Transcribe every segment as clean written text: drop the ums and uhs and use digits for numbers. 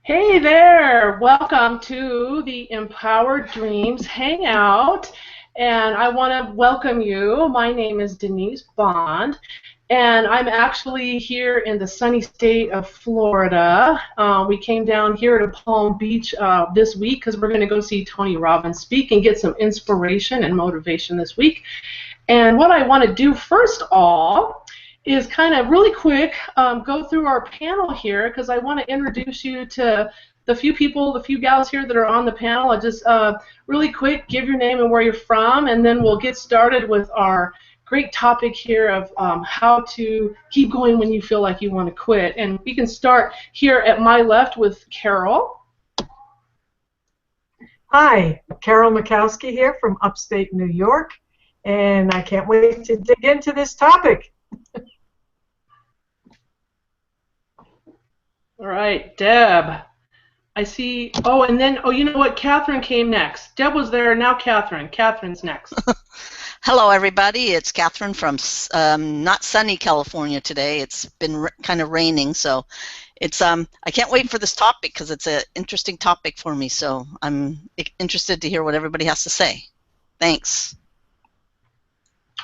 Hey there! Welcome to the Empowered Dreams Hangout. And I want to welcome you. My name is Denise Bond, and I'm actually here in the sunny state of Florida. We came down here to Palm Beach this week because we're going to go see Tony Robbins speak and get some inspiration and motivation this week. And what I want to do first of all is kind of really quick go through our panel here because I want to introduce you to the few people, the few gals here that are on the panel. I just really quick give your name and where you're from, and then we'll get started with our great topic here of how to keep going when you feel like you want to quit. And we can start here at my left with Carol. Hi, Carol Makowski here from upstate New York, and I can't wait to dig into this topic. All right, Deb. I see. Oh, and then, you know what? Catherine came next. Deb was there. Now Catherine. Catherine's next. Hello, everybody. It's Catherine from not sunny California today. It's been kind of raining, so it's I can't wait for this topic because it's an interesting topic for me. So I'm interested to hear what everybody has to say. Thanks.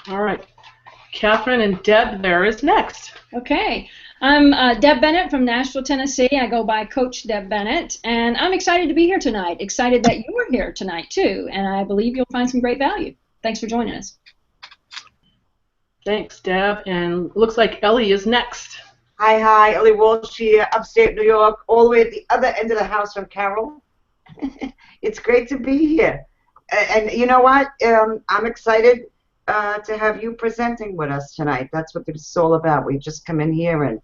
All right, Catherine and Deb there is next. Okay. I'm Deb Bennett from Nashville, Tennessee. I go by Coach Deb Bennett, and I'm excited to be here tonight. Excited that you're here tonight, too, and I believe you'll find some great value. Thanks for joining us. Thanks, Deb. And looks like Ellie is next. Hi, Ellie Walsh here, upstate New York, all the way at the other end of the house from Carol. It's great to be here. And you know what? I'm excited to have you presenting with us tonight. That's what this is all about. We just come in here and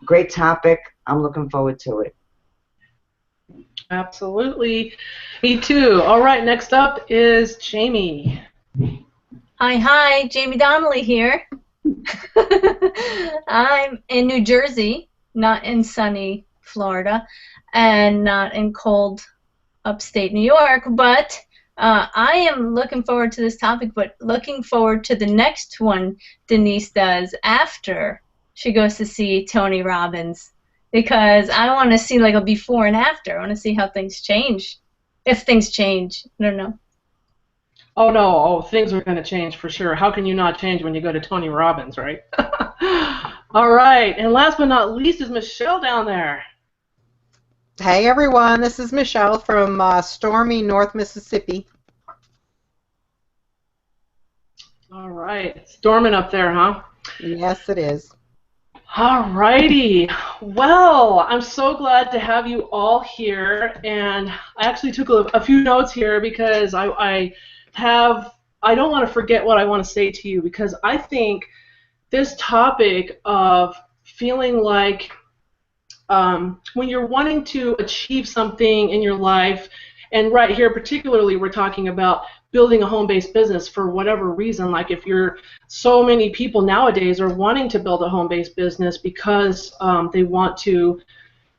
great topic. I'm looking forward to it. Absolutely. Me too. All right, next up is Jamie. Hi, Jamie Donnelly here. I'm in New Jersey, not in sunny Florida, and not in cold upstate New York, but I am looking forward to this topic, but looking forward to the next one Denise does after she goes to see Tony Robbins, because I want to see like a before and after. I want to see how things change, if things change. I don't know. Oh, no. Oh, things are going to change for sure. How can you not change when you go to Tony Robbins, right? All right. And last but not least is Michelle down there. Hey everyone, this is Michelle from stormy North Mississippi. All right. It's storming up there, huh? Yes, it is. All righty. Well, I'm so glad to have you all here, and I actually took a few notes here because I don't want to forget what I want to say to you, because I think this topic of feeling like when you're wanting to achieve something in your life, and right here particularly we're talking about building a home-based business for whatever reason, like if you're, so many people nowadays are wanting to build a home-based business because they want to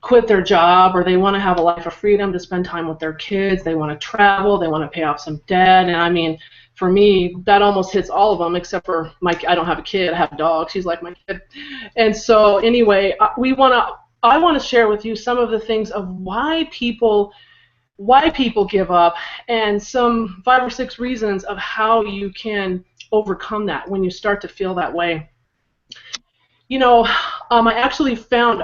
quit their job, or they want to have a life of freedom to spend time with their kids, they want to travel, they want to pay off some debt, and I mean, for me, that almost hits all of them, except for I don't have a kid, I have a dog, she's like my kid. And so anyway, I want to share with you some of the things of why people give up, and some 5 or 6 reasons of how you can overcome that when you start to feel that way. You know, I actually found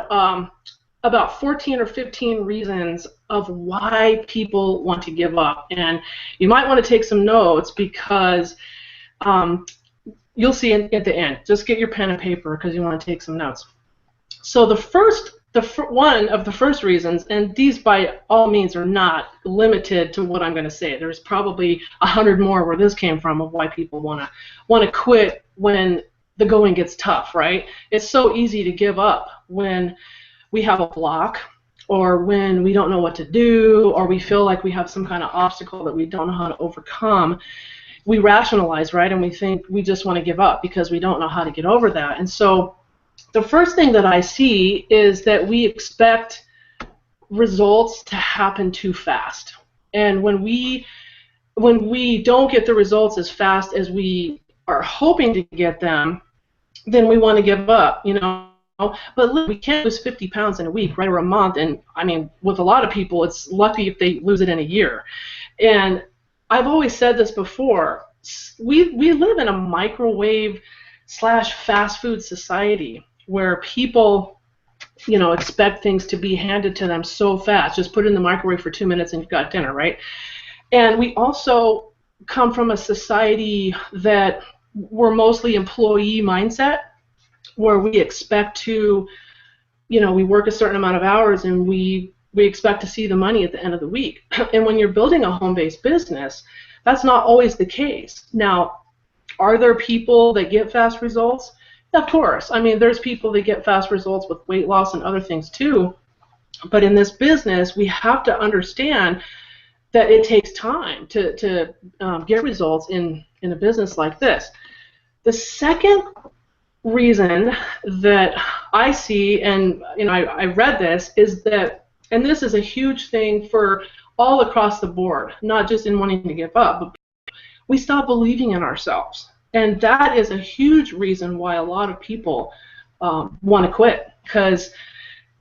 about 14 or 15 reasons of why people want to give up, and you might want to take some notes because you'll see at the end. Just get your pen and paper because you want to take some notes. So one of the first reasons, and these by all means are not limited to what I'm going to say. There's probably 100 more where this came from of why people want to quit when the going gets tough, right? It's so easy to give up when we have a block, or when we don't know what to do, or we feel like we have some kind of obstacle that we don't know how to overcome. We rationalize, right? And we think we just want to give up because we don't know how to get over that. And so the first thing that I see is that we expect results to happen too fast. And when we don't get the results as fast as we are hoping to get them, then we want to give up. You know, But look, we can't lose 50 pounds in a week, right, or a month. And I mean, with a lot of people, it's lucky if they lose it in a year. And I've always said this before. We live in a microwave / fast food society where people, expect things to be handed to them so fast. Just put it in the microwave for 2 minutes and you've got dinner, right? And we also come from a society that we're mostly employee mindset, where we expect to, we work a certain amount of hours and we expect to see the money at the end of the week. And when you're building a home-based business, that's not always the case. Now, are there people that get fast results? Of course. I mean, there's people that get fast results with weight loss and other things too. But in this business, we have to understand that it takes time to get results in a business like this. The second reason that I see, and I read this, is that, and this is a huge thing for all across the board, not just in wanting to give up, but we stop believing in ourselves. And that is a huge reason why a lot of people want to quit, because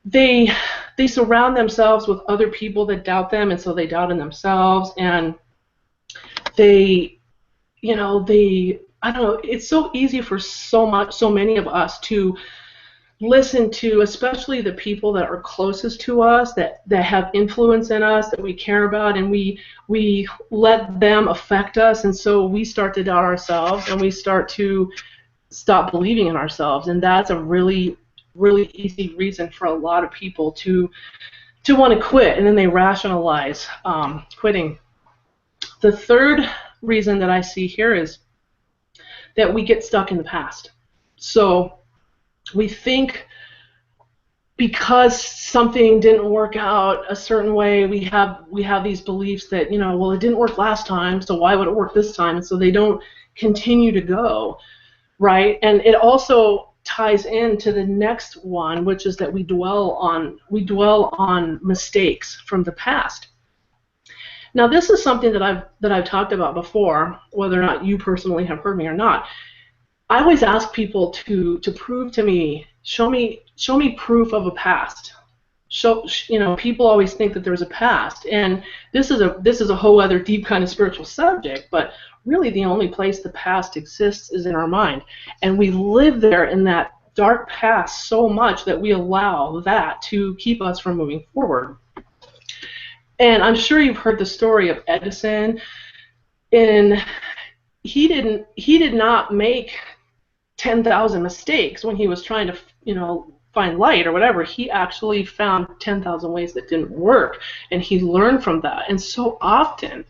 they surround themselves with other people that doubt them, and so they doubt in themselves, and I don't know, it's so easy for so many of us to listen to, especially the people that are closest to us, that have influence in us, that we care about, and we let them affect us, and so we start to doubt ourselves, and we start to stop believing in ourselves, and that's a really, really easy reason for a lot of people to want to quit, and then they rationalize quitting. The third reason that I see here is that we get stuck in the past. So we think because something didn't work out a certain way, we have these beliefs that, well, it didn't work last time, so why would it work this time? And so they don't continue to go, right? And it also ties into the next one, which is that we dwell on mistakes from the past. Now, this is something that I've talked about before, whether or not you personally have heard me or not. I always ask people to prove to me, show me proof of a past. People always think that there's a past, and this is a whole other deep kind of spiritual subject. But really, the only place the past exists is in our mind, and we live there in that dark past so much that we allow that to keep us from moving forward. And I'm sure you've heard the story of Edison, and he did not make 10,000 mistakes when he was trying to, find light or whatever. He actually found 10,000 ways that didn't work, and he learned from that. And so often,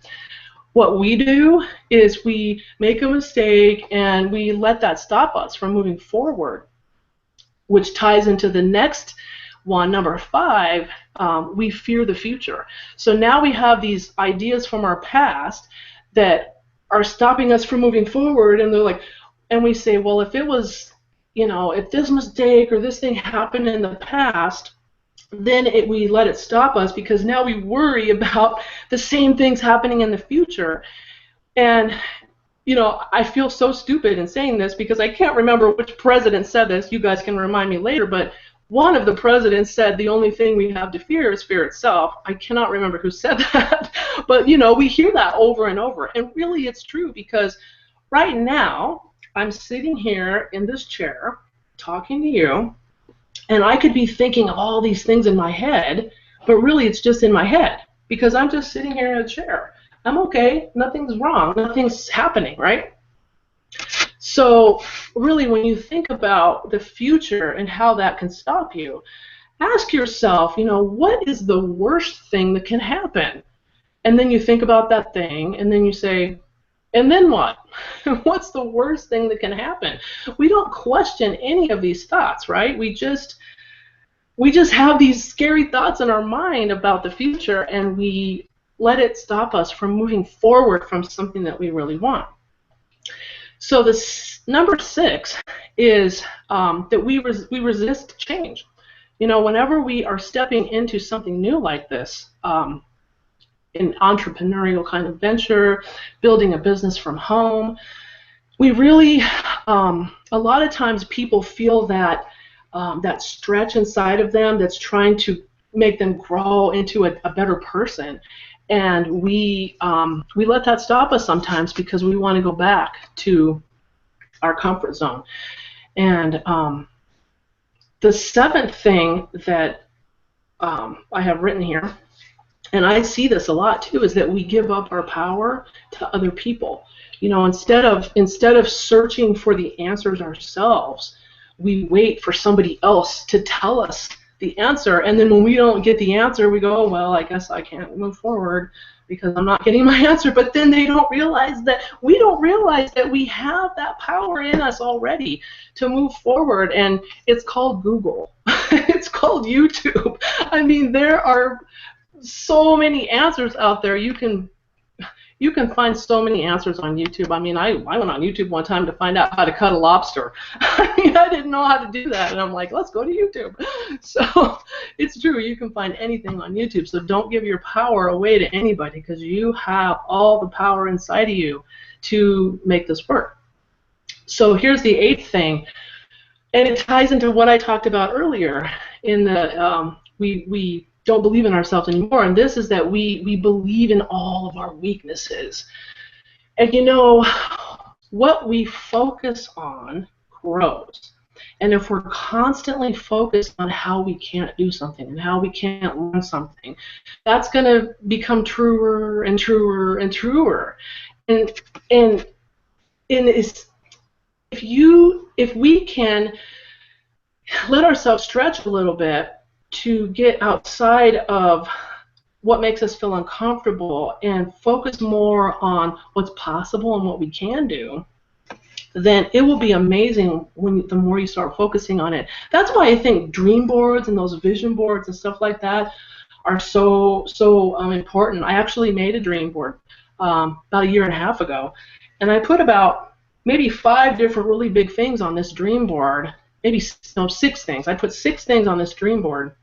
what we do is we make a mistake and we let that stop us from moving forward, which ties into the next one, number 5. We fear the future. So now we have these ideas from our past that are stopping us from moving forward, and they're like, and we say, well, if it was, if this mistake or this thing happened in the past, then we let it stop us, because now we worry about the same things happening in the future. And I feel so stupid in saying this, because I can't remember which president said this. You guys can remind me later, but one of the presidents said the only thing we have to fear is fear itself. I cannot remember who said that, but we hear that over and over, and really it's true, because right now I'm sitting here in this chair talking to you, and I could be thinking of all these things in my head, but really it's just in my head, because I'm just sitting here in a chair. I'm okay, nothing's wrong, nothing's happening, right? So really, when you think about the future and how that can stop you, ask yourself, what is the worst thing that can happen? And then you think about that thing, and then you say, and then what? What's the worst thing that can happen? We don't question any of these thoughts, right? We just have these scary thoughts in our mind about the future, and we let it stop us from moving forward from something that we really want. So this number 6 is that we resist change. Whenever we are stepping into something new like this, an entrepreneurial kind of venture, building a business from home, we really, a lot of times people feel that that stretch inside of them that's trying to make them grow into a better person. And we let that stop us sometimes because we want to go back to our comfort zone. And the seventh thing that I have written here, and I see this a lot too, is that we give up our power to other people. You know, instead of searching for the answers ourselves, we wait for somebody else to tell us the answer, and then when we don't get the answer, we go, oh, well, I guess I can't move forward because I'm not getting my answer. But then we don't realize that we have that power in us already to move forward, and it's called Google. It's called YouTube. I mean, there are so many answers out there. You can find so many answers on YouTube. I mean, I went on YouTube one time to find out how to cut a lobster. I mean, I didn't know how to do that, and I'm like, let's go to YouTube. So it's true, you can find anything on YouTube. So don't give your power away to anybody, because you have all the power inside of you to make this work. So here's the eighth thing, and it ties into what I talked about earlier in the we don't believe in ourselves anymore, and this is that we believe in all of our weaknesses. And you know, what we focus on grows. And if we're constantly focused on how we can't do something and how we can't learn something, that's going to become truer and truer and truer. And if we can let ourselves stretch a little bit to get outside of what makes us feel uncomfortable and focus more on what's possible and what we can do, then it will be amazing the more you start focusing on it. That's why I think dream boards and those vision boards and stuff like that are so important. I actually made a dream board about a year and a half ago, and I put about maybe 5 different really big things on this dream board. Maybe 6 things. I put 6 things on this dream board,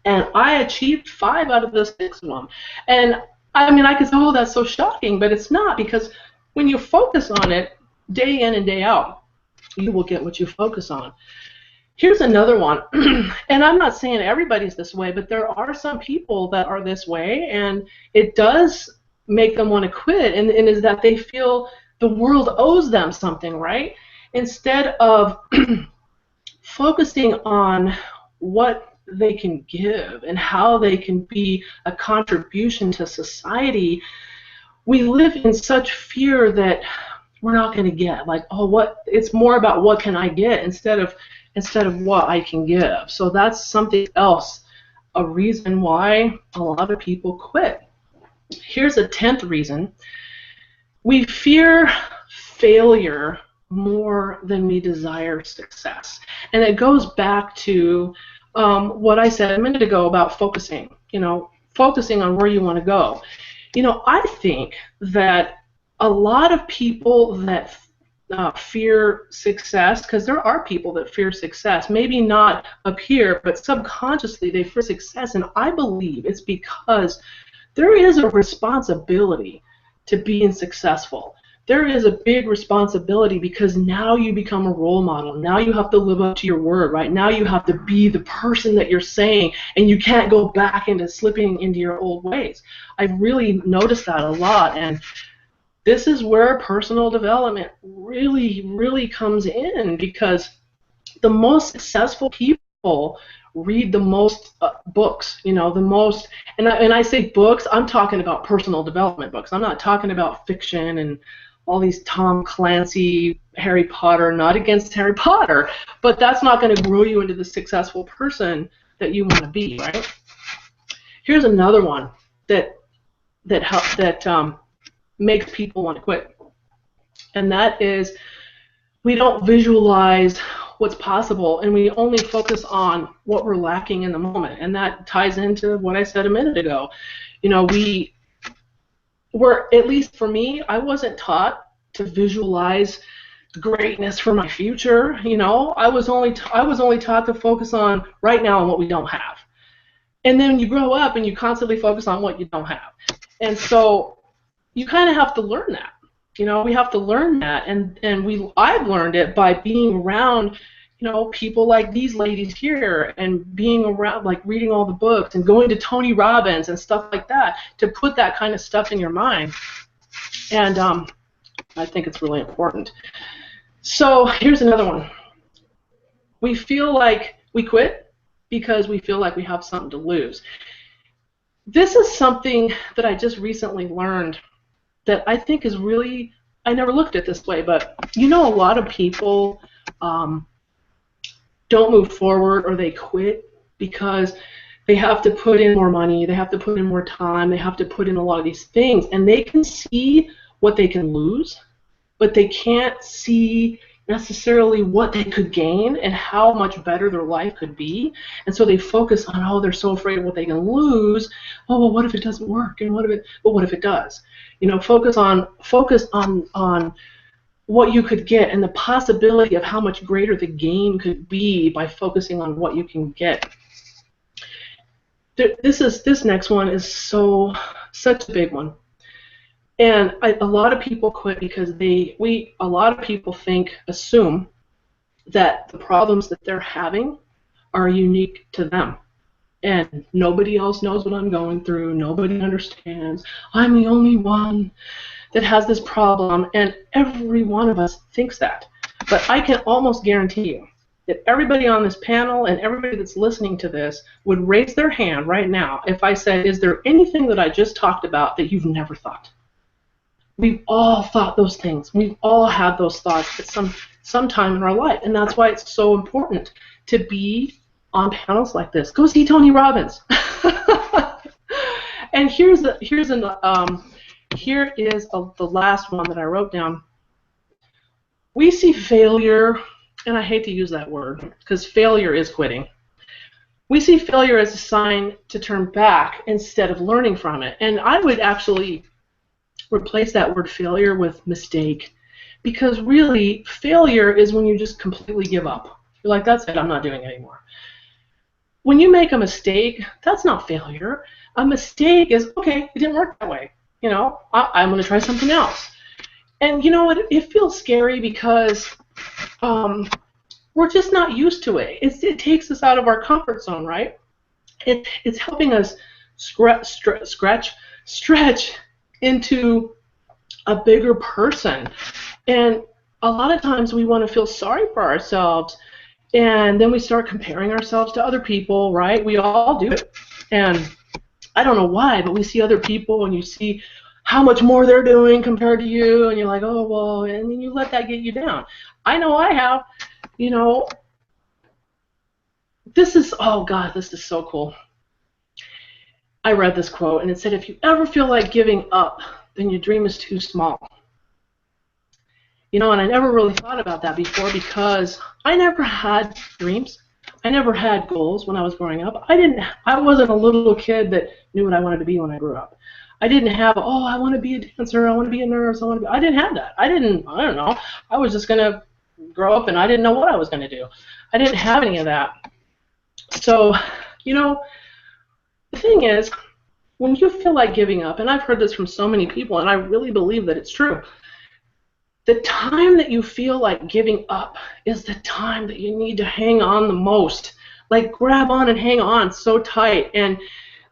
and I achieved 5 out of the 6 of them. And I mean, I could say, oh, that's so shocking, but it's not, because when you focus on it day in and day out, you will get what you focus on. Here's another one, and I'm not saying everybody's this way, but there are some people that are this way, and it does make them want to quit, and is that they feel the world owes them something, right? Instead of focusing on what they can give and how they can be a contribution to society, we live in such fear that we're not going to get. Like, oh, it's more about what can I get instead of what I can give. So that's something else, a reason why a lot of people quit. Here's a 10th reason. We fear failure more than we desire success. And it goes back to what I said a minute ago about focusing, focusing on where you want to go. I think that a lot of people that fear success, because there are people that fear success, maybe not up here, but subconsciously they fear success, and I believe it's because there is a responsibility to being successful. There is a big responsibility, because now you become a role model. Now you have to live up to your word, right? Now you have to be the person that you're saying, and you can't go back into slipping into your old ways. I've really noticed that a lot, and this is where personal development really, really comes in, because the most successful people read the most books, the most, and I say books, I'm talking about personal development books. I'm not talking about fiction and all these Tom Clancy, Harry Potter, not against Harry Potter, but that's not going to grow you into the successful person that you want to be, right? Here's another one that makes people want to quit, and that is we don't visualize what's possible, and we only focus on what we're lacking in the moment, and that ties into what I said a minute ago. At least for me, I wasn't taught to visualize greatness for my future. I was only taught to focus on right now and what we don't have. And then you grow up and you constantly focus on what you don't have. And so you kind of have to learn that. We have to learn that, and I've learned it by being around, people like these ladies here and being around, like reading all the books and going to Tony Robbins and stuff like that to put that kind of stuff in your mind. And I think it's really important. So here's another one. We feel like we quit because we feel like we have something to lose. This is something that I just recently learned that I think is really, I never looked at this way, but a lot of people don't move forward or they quit because they have to put in more money, they have to put in more time, they have to put in a lot of these things, and they can see what they can lose, but they can't see necessarily what they could gain and how much better their life could be. And so they focus on, oh, they're so afraid of what they can lose. Oh, well, what if it doesn't work? And what if it does? Focus on what you could get and the possibility of how much greater the gain could be by focusing on what you can get. This next one is such a big one. And a lot of people quit because a lot of people assume that the problems that they're having are unique to them. And nobody else knows what I'm going through. Nobody understands. I'm the only one that has this problem. And every one of us thinks that. But I can almost guarantee you that everybody on this panel and everybody that's listening to this would raise their hand right now if I said, is there anything that I just talked about that you've never thought? We've all thought those things. We've all had those thoughts at some time in our life, and that's why it's so important to be on panels like this. Go see Tony Robbins. And here is the last one that I wrote down. We see failure, and I hate to use that word because failure is quitting. We see failure as a sign to turn back instead of learning from it, and I would actually replace that word failure with mistake, because really failure is when you just completely give up. You're like, that's it, I'm not doing it anymore. When you make a mistake, that's not failure. A mistake is, okay, it didn't work that way. I'm going to try something else. And you know what? It feels scary because we're just not used to it. It takes us out of our comfort zone, right? It's helping us stretch into a bigger person. And a lot of times we want to feel sorry for ourselves, and then we start comparing ourselves to other people, right? We all do it. And I don't know why, but we see other people and you see how much more they're doing compared to you, and you're like, oh, well, and then you let that get you down. I know I have. This is, oh God, this is so cool. I read this quote, and it said, if you ever feel like giving up, then your dream is too small. And I never really thought about that before because I never had dreams. I never had goals when I was growing up. I wasn't a little kid that knew what I wanted to be when I grew up. I didn't have, oh, I want to be a dancer, I want to be a nurse, I didn't have that. I don't know. I was just going to grow up and I didn't know what I was going to do. I didn't have any of that. So, the thing is, when you feel like giving up, and I've heard this from so many people, and I really believe that it's true, the time that you feel like giving up is the time that you need to hang on the most. Like, grab on and hang on so tight. And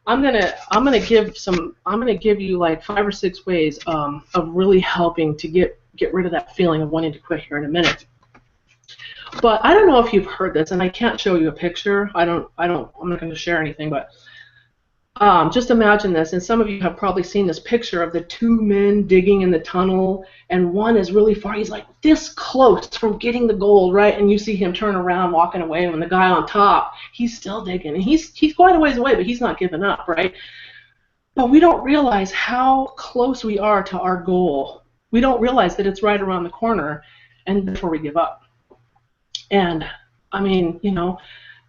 I'm gonna give you like 5 or 6 ways of really helping to get rid of that feeling of wanting to quit here in a minute. But I don't know if you've heard this, and I can't show you a picture. I'm not going to share anything, but just imagine this, and some of you have probably seen this picture of the 2 men digging in the tunnel, and one is really far. He's like this close from getting the gold, right? And you see him turn around, walking away, and the guy on top, he's still digging, and he's quite a ways away, but he's not giving up, right? But we don't realize how close we are to our goal. We don't realize that it's right around the corner, and before we give up. And I mean,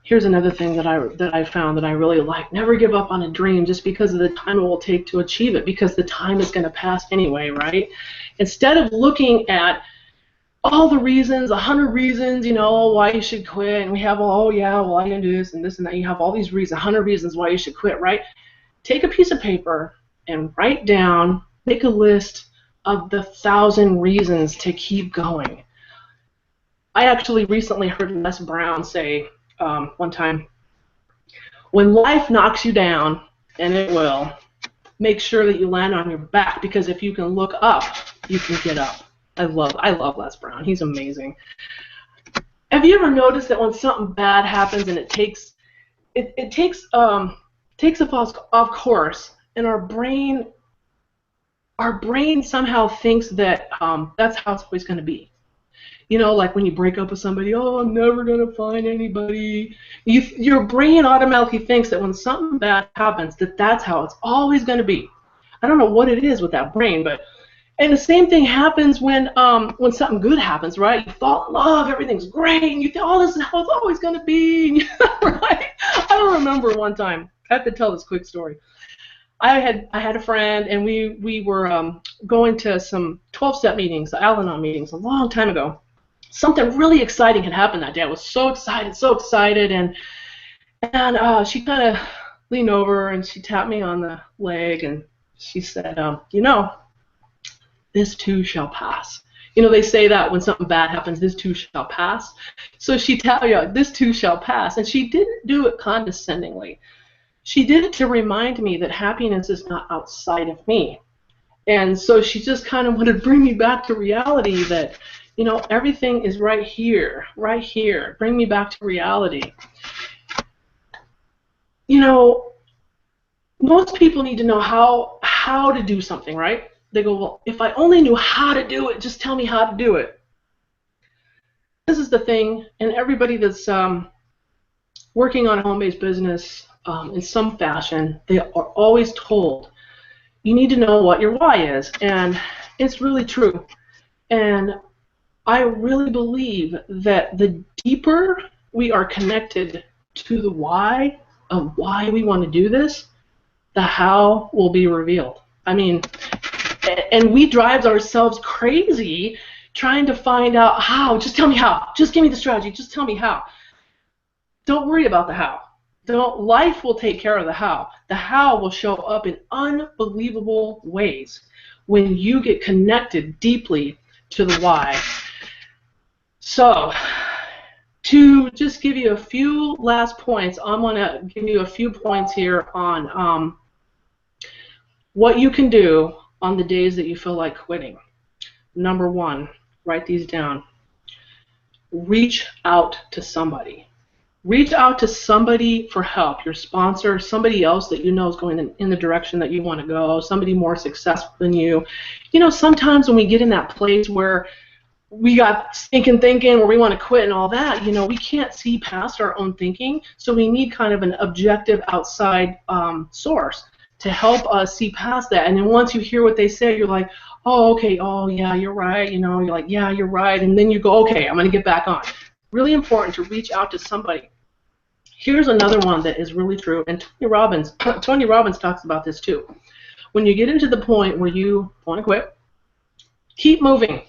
here's another thing that I found that I really like. Never give up on a dream just because of the time it will take to achieve it, because the time is going to pass anyway, right? Instead of looking at all the reasons, 100 reasons, why you should quit, and we have, oh yeah, well I can do this and this and that. You have all these reasons, 100 reasons why you should quit, right? Take a piece of paper and write down, make a list of the 1,000 reasons to keep going. I actually recently heard Les Brown say one time, when life knocks you down, and it will, make sure that you land on your back, because if you can look up, you can get up. I love Les Brown. He's amazing. Have you ever noticed that when something bad happens and it takes us off course, and our brain somehow thinks that that's how it's always going to be. You know, like when you break up with somebody, oh, I'm never going to find anybody. Your brain automatically thinks that when something bad happens, that that's how it's always going to be. I don't know what it is with that brain, and the same thing happens when something good happens, right? You fall in love, everything's great, and you think, oh, this is how it's always going to be, right? I don't remember one time. I have to tell this quick story. I had a friend, and we were going to some 12-step meetings, Al-Anon meetings, a long time ago. Something really exciting had happened that day. I was so excited, and she kind of leaned over and she tapped me on the leg, and she said, you know, this too shall pass. You know, they say that when something bad happens, this too shall pass. So she tapped me, this too shall pass, and she didn't do it condescendingly. She did it to remind me that happiness is not outside of me. And so she just kind of wanted to bring me back to reality that, you know, everything is right here, right here. Bring me back to reality. You know, most people need to know how to do something, right? They go, well, if I only knew how to do it, just tell me how to do it. This is the thing, and everybody that's working on a home-based business in some fashion, they are always told, you need to know what your why is, and it's really true. And I really believe that the deeper we are connected to the why of why we want to do this, the how will be revealed. I mean, and we drive ourselves crazy trying to find out how. Just tell me how. Just give me the strategy. Just tell me how. Don't worry about the how. Life will take care of the how. The how will show up in unbelievable ways when you get connected deeply to the why. So, to just give you a few last points, I'm going to give you a few points here on what you can do on the days that you feel like quitting. Number one, write these down. Reach out to somebody. Reach out to somebody for help, your sponsor, somebody else that you know is going in the direction that you want to go, somebody more successful than you. You know, sometimes when we get in that place where we got stinking thinking, where we want to quit and all that, you know, we can't see past our own thinking, so we need kind of an objective outside source to help us see past that. And then once you hear what they say, you're like, oh, okay, oh, yeah, you're right, you know, you're like, yeah, you're right, and then you go, okay, I'm going to get back on. Really important to reach out to somebody. Here's another one that is really true, and Tony Robbins talks about this too. When you get into the point where you want to quit, keep moving.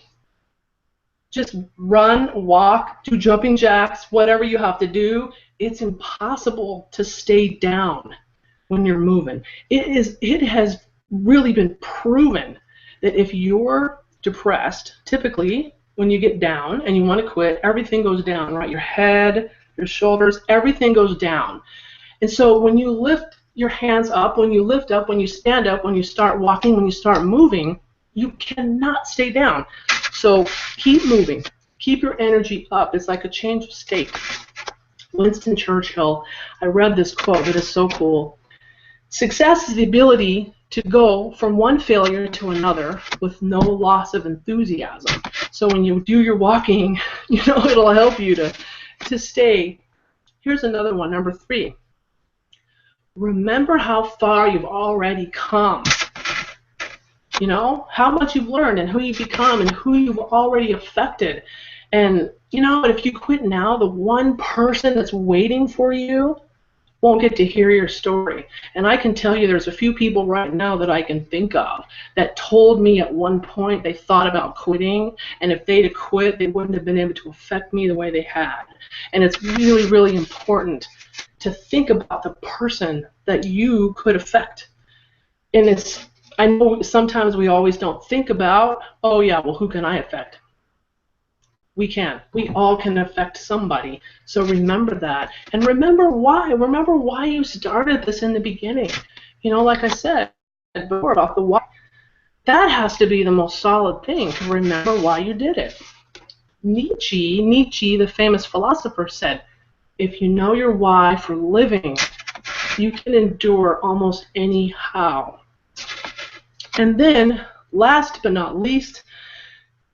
Just run, walk, do jumping jacks, whatever you have to do. It's impossible to stay down when you're moving. It has really been proven that if you're depressed, typically when you get down and you want to quit, everything goes down, right? Your head, your shoulders, everything goes down. And so when you lift your hands up, when you lift up, when you stand up, when you start walking, when you start moving, you cannot stay down. So keep moving. Keep your energy up. It's like a change of state. Winston Churchill, I read this quote that is so cool. Success is the ability to go from one failure to another with no loss of enthusiasm. So when you do your walking, you know, it'll help you to stay. Here's another one, number 3. Remember how far you've already come. You know, how much you've learned and who you've become and who you've already affected. And, you know, if you quit now, the one person that's waiting for you won't get to hear your story. And I can tell you there's a few people right now that I can think of that told me at one point they thought about quitting, and if they'd have quit, they wouldn't have been able to affect me the way they had. And it's really, really important to think about the person that you could affect. And I know sometimes we always don't think about, oh yeah, well, who can I affect? We can. We all can affect somebody. So remember that. And remember why. Remember why you started this in the beginning. You know, like I said before about the why. That has to be the most solid thing, to remember why you did it. Nietzsche, the famous philosopher, said, if you know your why for living, you can endure almost any how. And then, last but not least,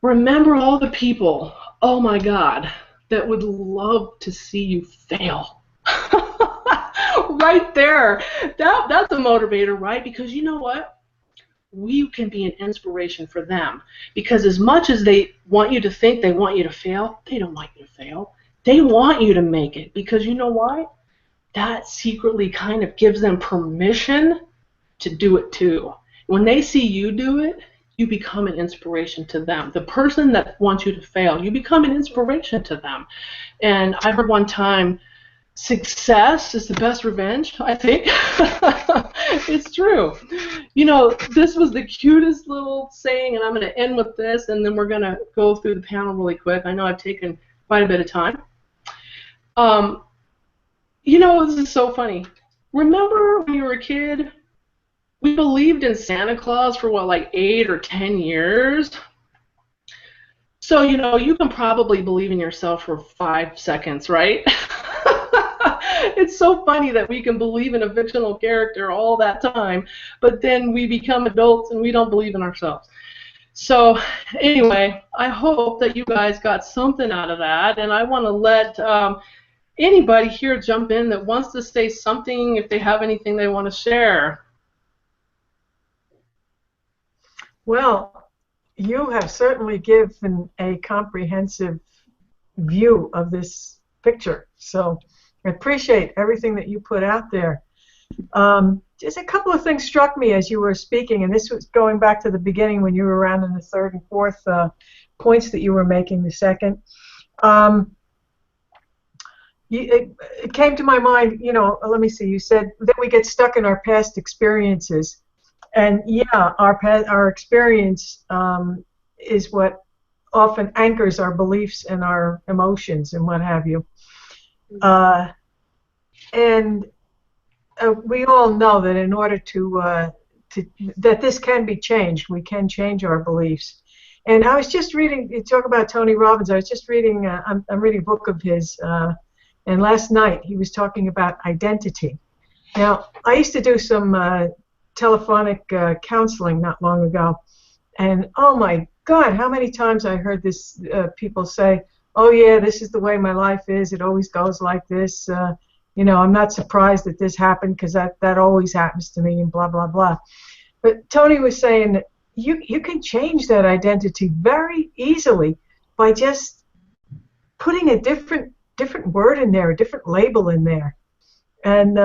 remember all the people, oh my God, that would love to see you fail. Right there. That's a motivator, right? Because you know what? We can be an inspiration for them. Because as much as they want you to think they want you to fail, they don't want you to fail. They want you to make it. Because you know why? That secretly kind of gives them permission to do it too. When they see you do it, you become an inspiration to them. The person that wants you to fail, you become an inspiration to them. And I heard one time, success is the best revenge, I think. It's true. You know, this was the cutest little saying, and I'm going to end with this, and then we're going to go through the panel really quick. I know I've taken quite a bit of time. You know, this is so funny. Remember when you were a kid, we believed in Santa Claus for, what, like 8 or 10 years? So, you know, you can probably believe in yourself for 5 seconds, right? It's so funny that we can believe in a fictional character all that time, but then we become adults and we don't believe in ourselves. So anyway, I hope that you guys got something out of that, and I want to let anybody here jump in that wants to say something if they have anything they want to share. Well, you have certainly given a comprehensive view of this picture, so I appreciate everything that you put out there. Just a couple of things struck me as you were speaking, and this was going back to the beginning when you were around in the third and fourth points that you were making the second. It came to my mind, you know, let me see, you said that we get stuck in our past experiences. And yeah, our experience is what often anchors our beliefs and our emotions and what have you. And we all know that in order that this can be changed, we can change our beliefs. And I was just reading, you talk about Tony Robbins, I was just reading, I'm reading a book of his, and last night he was talking about identity. Now, I used to do some telephonic counseling not long ago, and oh my God, how many times I heard this people say, oh yeah, this is the way my life is, it always goes like this, you know, I'm not surprised that this happened because that always happens to me, and blah, blah, blah. But Tony was saying that you can change that identity very easily by just putting a different word in there, a different label in there. And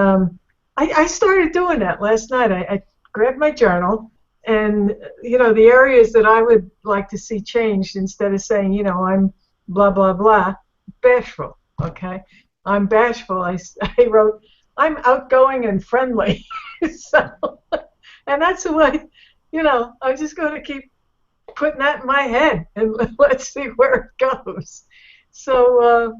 I started doing that last night. I grabbed my journal, and, you know, the areas that I would like to see changed, instead of saying, you know, I'm blah, blah, blah, bashful, okay? I'm bashful. I wrote, I'm outgoing and friendly. So, and that's the way, you know, I'm just going to keep putting that in my head, and let's see where it goes. So,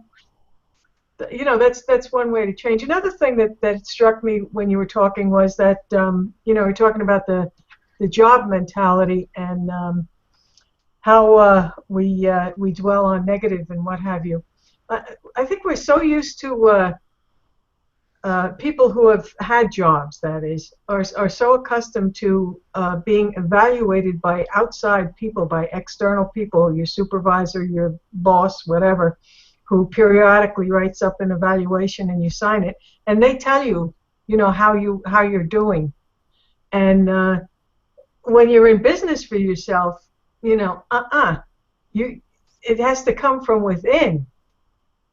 you know, that's one way to change. Another thing that struck me when you were talking was that, you know, we're talking about the job mentality and how we dwell on negative and what have you. I think we're so used to people who have had jobs, that is, are so accustomed to being evaluated by outside people, by external people, your supervisor, your boss, whatever, who periodically writes up an evaluation and you sign it, and they tell you, you know, how you're doing. And when you're in business for yourself, you know, it has to come from within.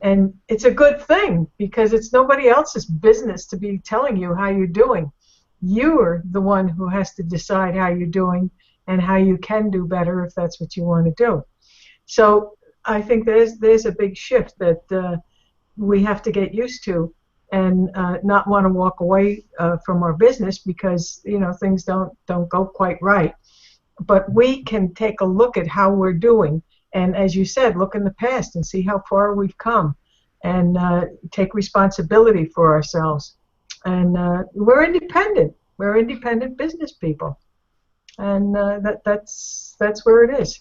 And it's a good thing, because it's nobody else's business to be telling you how you're doing. You're the one who has to decide how you're doing and how you can do better if that's what you want to do. So I think there's a big shift that we have to get used to, and not want to walk away from our business because, you know, things don't go quite right. But we can take a look at how we're doing And as you said, look in the past and see how far we've come, and take responsibility for ourselves. And we're independent. We're independent business people, and that's where it is.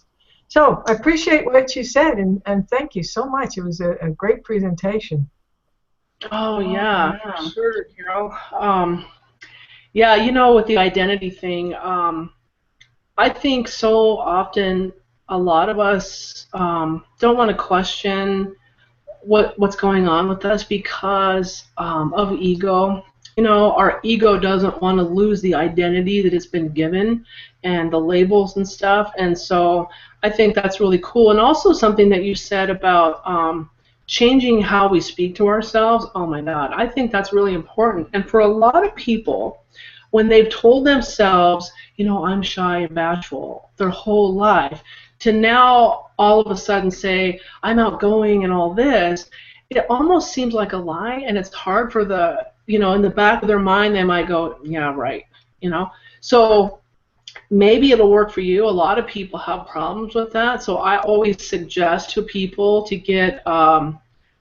So I appreciate what you said, and thank you so much. It was a great presentation. Oh yeah, sure, Carol. Yeah, you know, with the identity thing, I think so often a lot of us don't want to question what's going on with us because of ego. You know, our ego doesn't want to lose the identity that it's been given and the labels and stuff. And so I think that's really cool. And also something that you said about changing how we speak to ourselves. Oh my God, I think that's really important. And for a lot of people, when they've told themselves, you know, I'm shy and bashful their whole life, to now all of a sudden say, I'm outgoing and all this, it almost seems like a lie, and it's hard for the, you know, in the back of their mind, they might go, yeah, right, you know. So maybe it'll work for you. A lot of people have problems with that, so I always suggest to people to get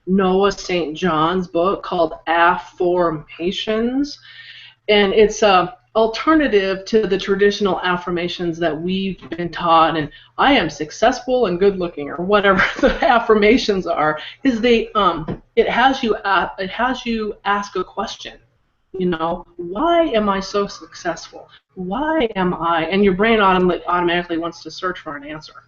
Noah St. John's book called Affirmations, and it's a alternative to the traditional affirmations that we've been taught, and I am successful and good looking, or whatever the affirmations are, is it has you ask a question. You know, why am I so successful? Why am I? And your brain automatically wants to search for an answer.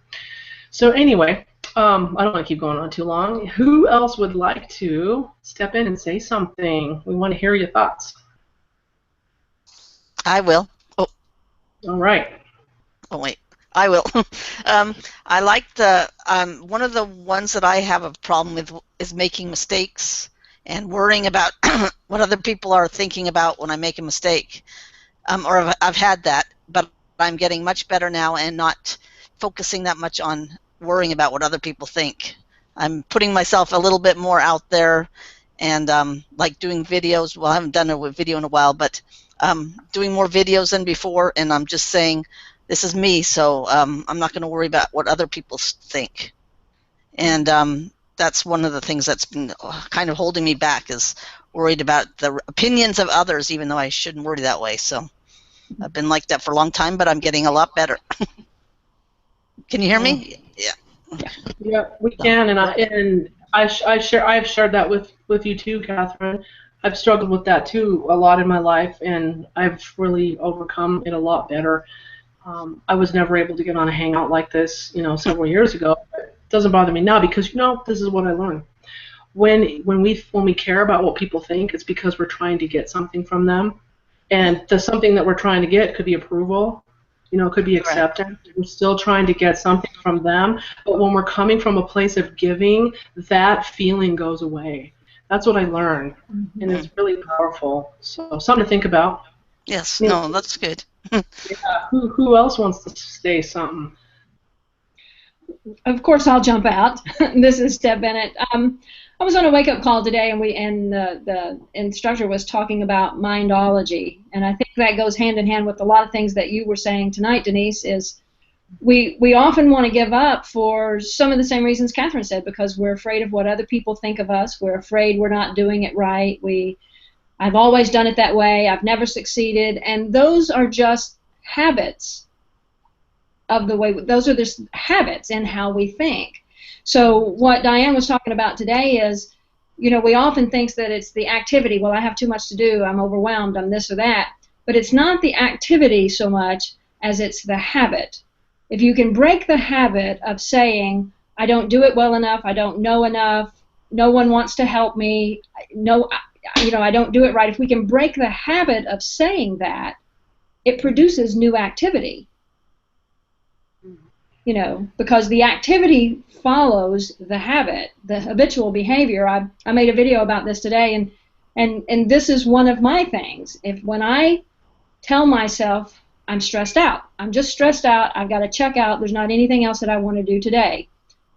So anyway, I don't want to keep going on too long. Who else would like to step in and say something? We want to hear your thoughts. I will. Oh. All right. Oh wait, I will. I like the one of the ones that I have a problem with is making mistakes and worrying about what other people are thinking about when I make a mistake. Or I've had that, but I'm getting much better now and not focusing that much on worrying about what other people think. I'm putting myself a little bit more out there, and like doing videos. Well, I haven't done a video in a while, but doing more videos than before, and I'm just saying, this is me, so I'm not going to worry about what other people think. And that's one of the things that's been kind of holding me back, is worried about the opinions of others, even though I shouldn't worry that way. So I've been like that for a long time, but I'm getting a lot better. Can you hear me? Yeah. Yeah, we can, and I've shared that with you too, Catherine. I've struggled with that too a lot in my life, and I've really overcome it a lot better. I was never able to get on a hangout like this, you know, several years ago. It doesn't bother me now because, you know, this is what I learned. When we care about what people think, it's because we're trying to get something from them, and the something that we're trying to get could be approval, you know, it could be acceptance. We're still trying to get something from them, but when we're coming from a place of giving, that feeling goes away. That's what I learned, and it's really powerful. So something to think about. Yes, no, that's good. Yeah, who else wants to say something? Of course, I'll jump out. This is Deb Bennett. I was on a wake-up call today, and the instructor was talking about mindology, and I think that goes hand in hand with a lot of things that you were saying tonight, Denise. Is we often want to give up for some of the same reasons Catherine said, because we're afraid of what other people think of us. We're afraid we're not doing it right. I've always done it that way. I've never succeeded, and those are just habits of the way. Those are just habits in how we think. So what Diane was talking about today is, you know, we often think that it's the activity. Well, I have too much to do. I'm overwhelmed. I'm this or that. But it's not the activity so much as it's the habit. If you can break the habit of saying, I don't do it well enough, I don't know enough, no one wants to help me, no, you know, I don't do it right. If we can break the habit of saying that, it produces new activity. You know, because the activity follows the habit, the habitual behavior. I made a video about this today, and this is one of my things. When I tell myself I'm stressed out, I'm just stressed out, I've got to check out, there's not anything else that I want to do today,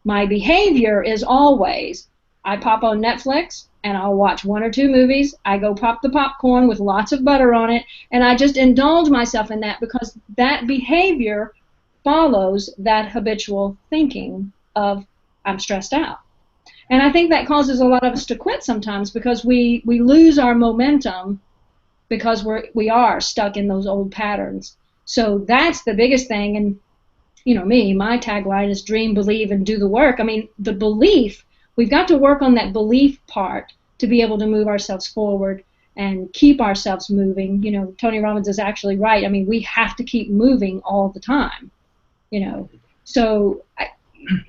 my behavior is always, I pop on Netflix, and I'll watch 1 or 2 movies, I go pop the popcorn with lots of butter on it, and I just indulge myself in that, because that behavior follows that habitual thinking of I'm stressed out. And I think that causes a lot of us to quit sometimes because we lose our momentum because we are stuck in those old patterns. So that's the biggest thing. And my tagline is dream, believe, and do the work. I mean, the belief, we've got to work on that belief part to be able to move ourselves forward and keep ourselves moving. Tony Robbins is actually right. I mean, we have to keep moving all the time, So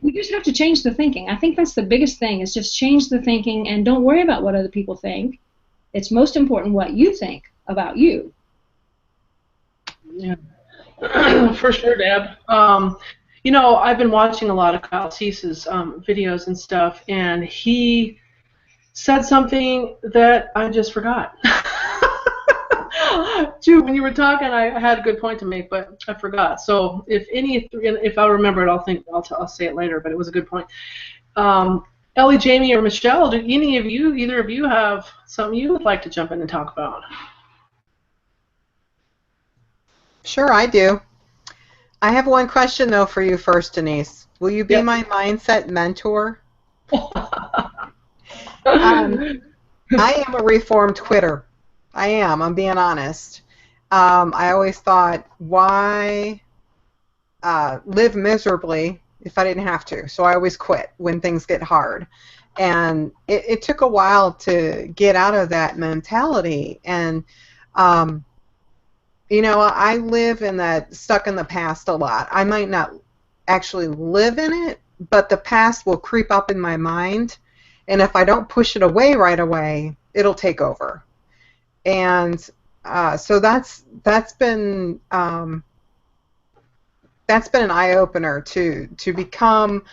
we just have to change the thinking. I think that's the biggest thing, is just change the thinking and don't worry about what other people think. It's most important what you think about you. Yeah. For sure, Deb. I've been watching a lot of Kyle Cease's videos and stuff, and he said something that I just forgot. Dude, when you were talking, I had a good point to make, but I forgot. So if I remember it, I'll say it later. But it was a good point. Ellie, Jamie, or Michelle, do either of you have something you would like to jump in and talk about? Sure, I do. I have one question, though, for you first, Denise. Will you be my mindset mentor? I am a reformed quitter. I am. I'm being honest. I always thought, why live miserably if I didn't have to? So I always quit when things get hard. And it took a while to get out of that mentality. And I live in that stuck in the past a lot. I might not actually live in it, but the past will creep up in my mind, and if I don't push it away right away, it'll take over. And so that's been an eye opener to become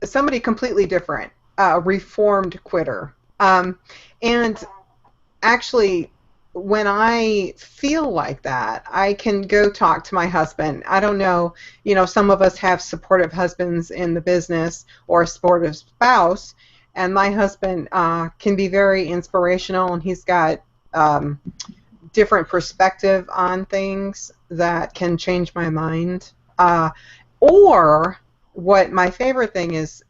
somebody completely different, a reformed quitter. And actually, when I feel like that, I can go talk to my husband. I don't know, some of us have supportive husbands in the business or a supportive spouse, and my husband can be very inspirational, and he's got different perspective on things that can change my mind. Or what my favorite thing is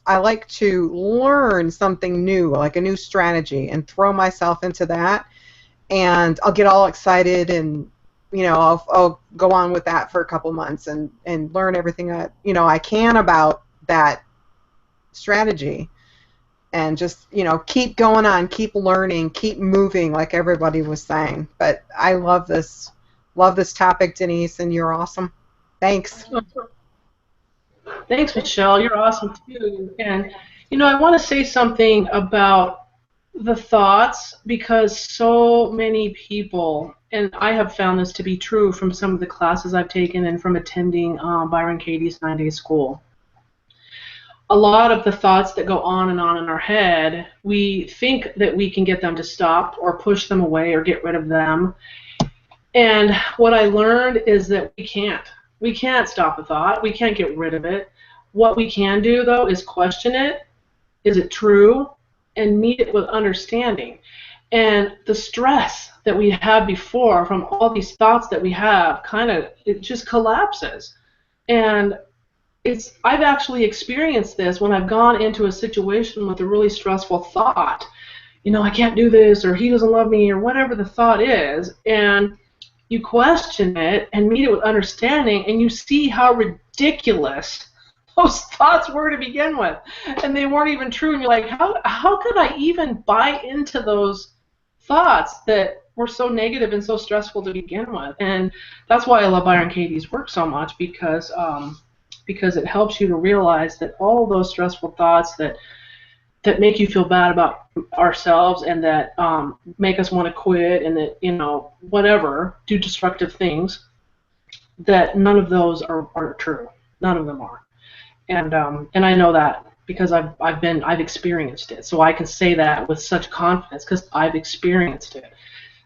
I like to learn something new, like a new strategy, and throw myself into that, and I'll get all excited, and I'll go on with that for a couple months and learn everything I can about that strategy, and just keep going on, keep learning, keep moving, like everybody was saying. But I love this topic, Denise, and you're awesome. Thanks. Thanks, Michelle. You're awesome too. And I want to say something about the thoughts, because so many people, and I have found this to be true from some of the classes I've taken and from attending Byron Katie's 9-day school. A lot of the thoughts that go on in our head, we think that we can get them to stop or push them away or get rid of them. And what I learned is that we can't. We can't stop a thought. We can't get rid of it. What we can do, though, is question it. Is it true? And meet it with understanding. And the stress that we had before from all these thoughts that we have, it just collapses. And I've actually experienced this when I've gone into a situation with a really stressful thought. I can't do this, or he doesn't love me, or whatever the thought is. And you question it and meet it with understanding, and you see how ridiculous those thoughts were to begin with, and they weren't even true. And you're like, how could I even buy into those thoughts that were so negative and so stressful to begin with? And that's why I love Byron Katie's work so much, because it helps you to realize that all those stressful thoughts that make you feel bad about ourselves, and that make us want to quit, and that whatever, do destructive things, that none of those are true. None of them are. And I know that because I've experienced it, so I can say that with such confidence because I've experienced it.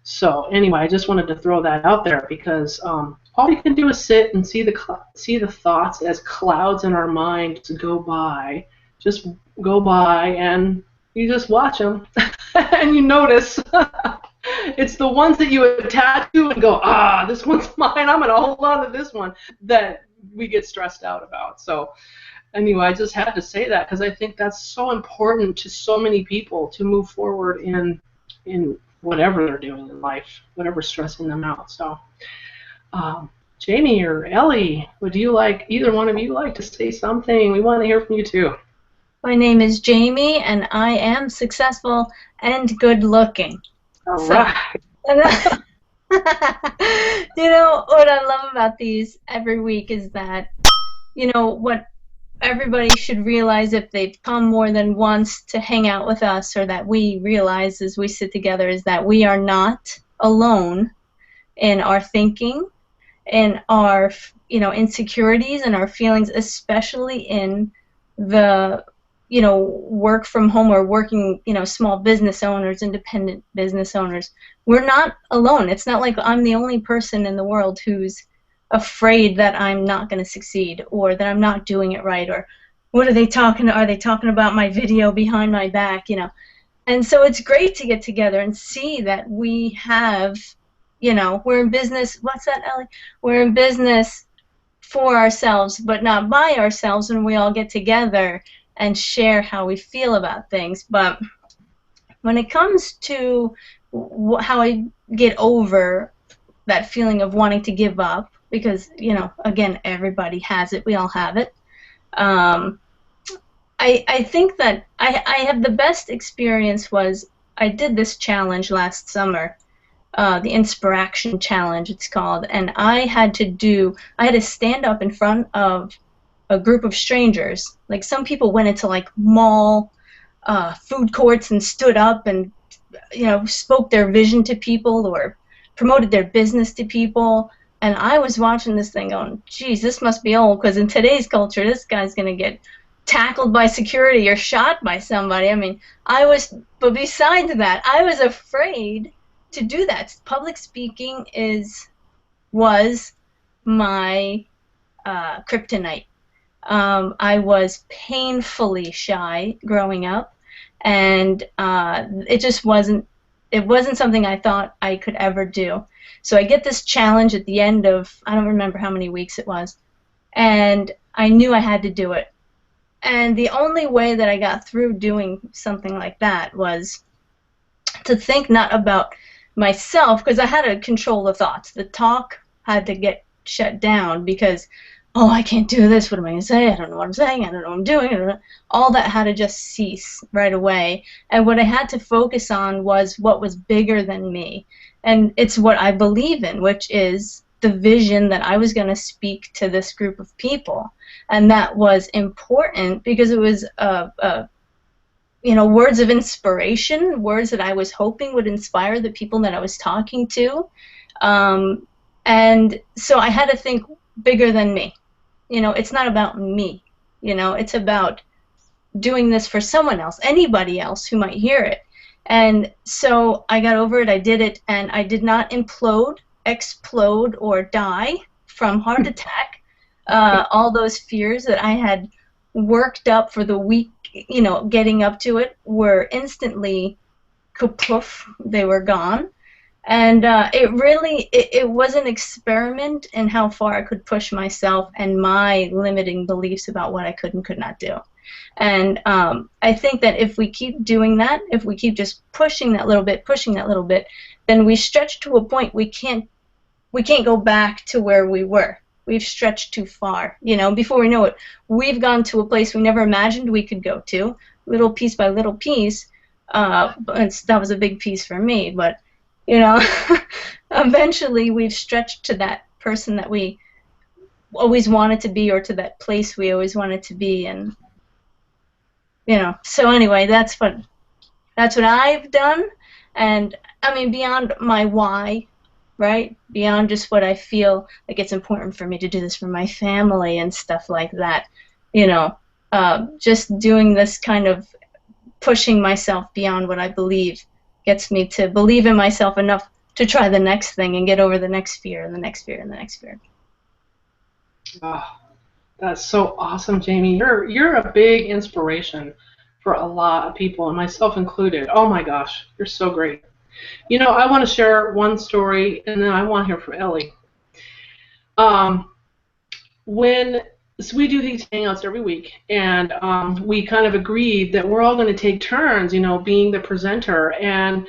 So anyway, I just wanted to throw that out there, because all you can do is sit and see the thoughts as clouds in our mind go by. Just go by, and you just watch them, and you notice. it's the ones that you attach to and go, this one's mine, I'm going to hold on to this one, that we get stressed out about. So anyway, I just had to say that because I think that's so important to so many people to move forward in whatever they're doing in life, whatever's stressing them out. So Jamie or Ellie, would you like, either one of you like to say something? We want to hear from you too. My name is Jamie, and I am successful and good-looking. All right. You know, what I love about these every week is that, you know, what everybody should realize if they've come more than once to hang out with us, or that we realize as we sit together, is that we are not alone in our thinking, in our, you know, insecurities and our feelings, especially in the, you know, work from home or working, you know, small business owners, independent business owners. We're not alone. It's not like I'm the only person in the world who's afraid that I'm not going to succeed, or that I'm not doing it right, or what are they talking about my video behind my back, you know. And so it's great to get together and see that we have, you know, we're in business, what's that, Ellie? We're in business for ourselves, but not by ourselves, when we all get together and share how we feel about things. But when it comes to how I get over that feeling of wanting to give up, because, you know, again, everybody has it, we all have it, I think that I have the best experience was I did this challenge last summer, the Inspiraction Challenge it's called, and I had to stand up in front of a group of strangers. Like, some people went into like mall food courts and stood up and, you know, spoke their vision to people or promoted their business to people. And I was watching this thing going, geez, this must be old, because in today's culture, this guy's going to get tackled by security or shot by somebody. I mean, but besides that, I was afraid to do that. Public speaking was my kryptonite. I was painfully shy growing up, and it wasn't something I thought I could ever do. So I get this challenge at the end of, I don't remember how many weeks it was, and I knew I had to do it. And the only way that I got through doing something like that was to think not about myself, because I had to control the thoughts. The talk had to get shut down, because, oh, I can't do this, what am I going to say, I don't know what I'm saying, I don't know what I'm doing, all that had to just cease right away. And what I had to focus on was what was bigger than me. And it's what I believe in, which is the vision that I was going to speak to this group of people. And that was important because it was, you know, words of inspiration, words that I was hoping would inspire the people that I was talking to. And so I had to think bigger than me. You know, it's not about me. You know, it's about doing this for someone else, anybody else who might hear it. And so I got over it, I did it, and I did not implode, explode, or die from heart attack. All those fears that I had worked up for the week, you know, getting up to it, were instantly kapoof, they were gone. And it was an experiment in how far I could push myself and my limiting beliefs about what I could and could not do. And I think that if we keep doing that, if we keep just pushing that little bit, then we stretch to a point we can't go back to where we were. We've stretched too far. You know, before we know it, we've gone to a place we never imagined we could go to, little piece by little piece. That was a big piece for me, but, you know, eventually we've stretched to that person that we always wanted to be, or to that place we always wanted to be. And, you know, so anyway, that's what I've done. And I mean, beyond my why, right? Beyond just what I feel like it's important for me to do this for my family and stuff like that, you know, just doing this kind of pushing myself beyond what I believe gets me to believe in myself enough to try the next thing and get over the next fear and the next fear and the next fear. Oh, that's so awesome, Jamie. You're a big inspiration for a lot of people, and myself included. Oh my gosh, you're so great. You know, I want to share one story, and then I want to hear from Ellie. So we do these hangouts every week, and we kind of agreed that we're all going to take turns, you know, being the presenter. And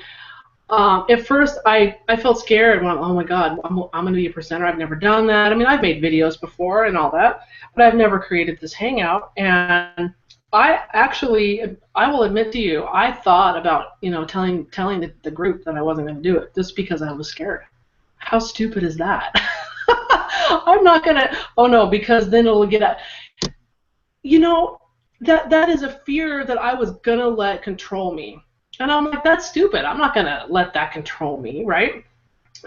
at first, I felt scared. Well, oh my God, I'm going to be a presenter. I've never done that. I mean, I've made videos before and all that, but I've never created this hangout. And I will admit to you, I thought about, you know, telling the group that I wasn't going to do it just because I was scared. How stupid is that? I'm not going to, oh no, because then it'll get out. You know, that is a fear that I was going to let control me. And I'm like, that's stupid. I'm not going to let that control me, right?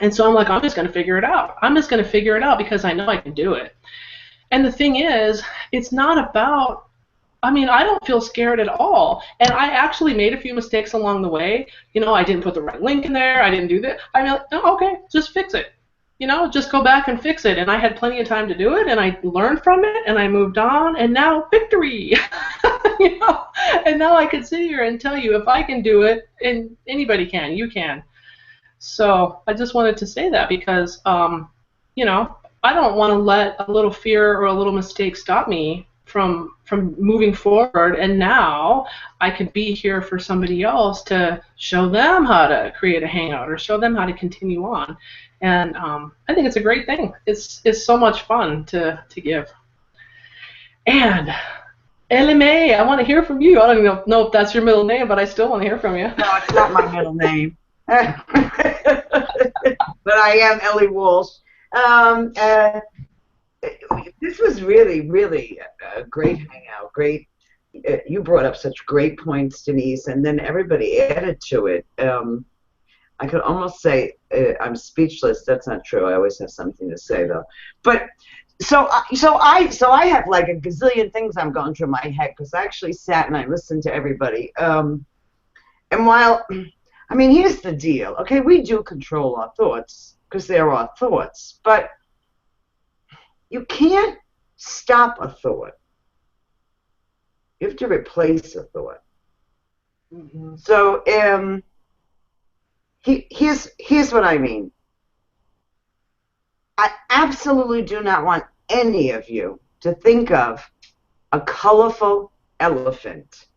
And so I'm like, I'm just going to figure it out. I'm just going to figure it out because I know I can do it. And the thing is, it's not about, I mean, I don't feel scared at all. And I actually made a few mistakes along the way. You know, I didn't put the right link in there. I didn't do that. I'm like, oh, okay, just fix it. You know, just go back and fix it. And I had plenty of time to do it, and I learned from it, and I moved on, and now victory. You know, and now I can sit here and tell you if I can do it, and anybody can, you can. So I just wanted to say that because, you know, I don't want to let a little fear or a little mistake stop me from moving forward, and now I could be here for somebody else to show them how to create a hangout or show them how to continue on. And I think it's a great thing. It's so much fun to give. And Ellie Mae, I want to hear from you. I don't even know if that's your middle name, but I still want to hear from you. No, it's not my middle name. But I am Ellie Walsh. This was really, really a great hangout. Great. You brought up such great points, Denise, and then everybody added to it. I could almost say I'm speechless. That's not true. I always have something to say, though. But so I have like a gazillion things I'm going through my head because I actually sat and I listened to everybody. And while, I mean, here's the deal. Okay, we do control our thoughts because they're our thoughts, but you can't stop a thought. You have to replace a thought. Mm-hmm. So here's what I mean. I absolutely do not want any of you to think of a colorful elephant